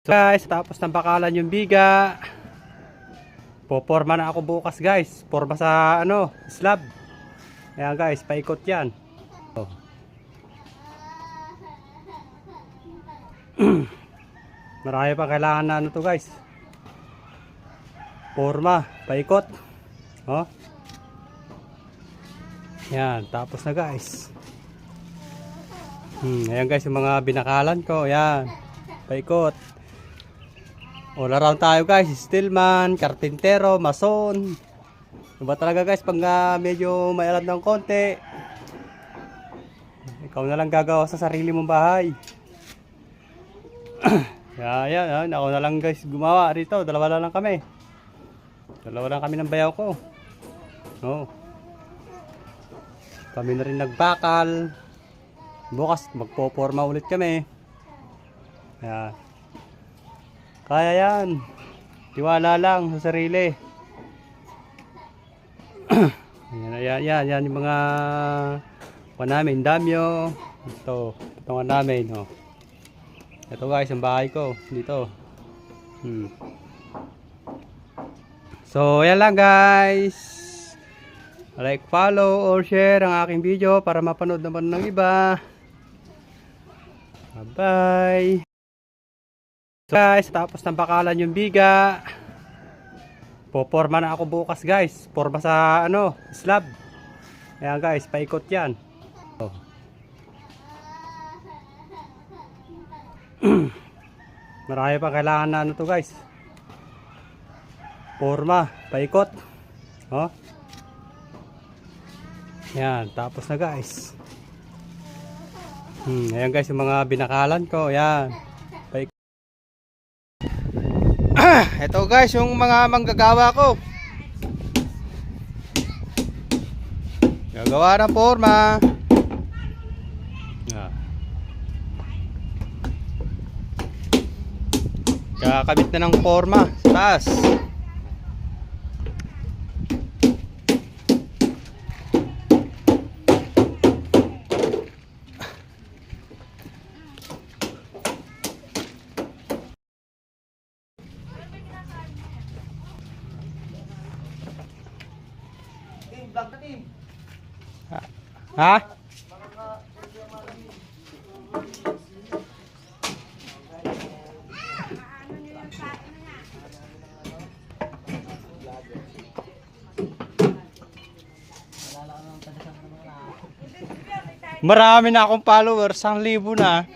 So guys, tapos ng bakalan yung biga. Poporma na ako bukas guys. Porma sa slab. Ayan guys, paikot yan. Oh. Marami pa kailangan na to guys. Porma, paikot. Oh. Ayan, tapos na guys. Ayan guys, yung mga binakalan ko. Ayan, paikot. All around tayo guys, steelman, karpintero, mason. Diba talaga guys, pag medyo mailan ng konti, ikaw na lang gagawa sa sarili mong bahay. Yan, ako na lang guys gumawa rito, dalawa lang kami. Dalawa lang kami ng bayaw ko. No. Kami na rin nagbakal. Bukas magpoporma ulit kami. Yan. Kaya yan. Tiwala lang sa sarili. Yan yung mga namin, damyo. Ito namin. Oh. Ito guys, ang bahay ko. Dito. So, yan lang guys. Like, follow, or share ang aking video para mapanood naman ng iba. Bye-bye. So guys, tapos ng bakalan yung biga. Poporma na ako bukas guys. Porma sa slab. Ayan guys, paikot yan. Oh. Marami pa kailangan na to guys. Porma, paikot. Oh. Ayan, tapos na guys. Ayan guys, yung mga binakalan ko. Ayan. Ito guys, yung mga manggagawa ko. Gagawa ng forma. Kakabit na ng forma sa taas. Ha? Marami na akong followers, 1,000 na.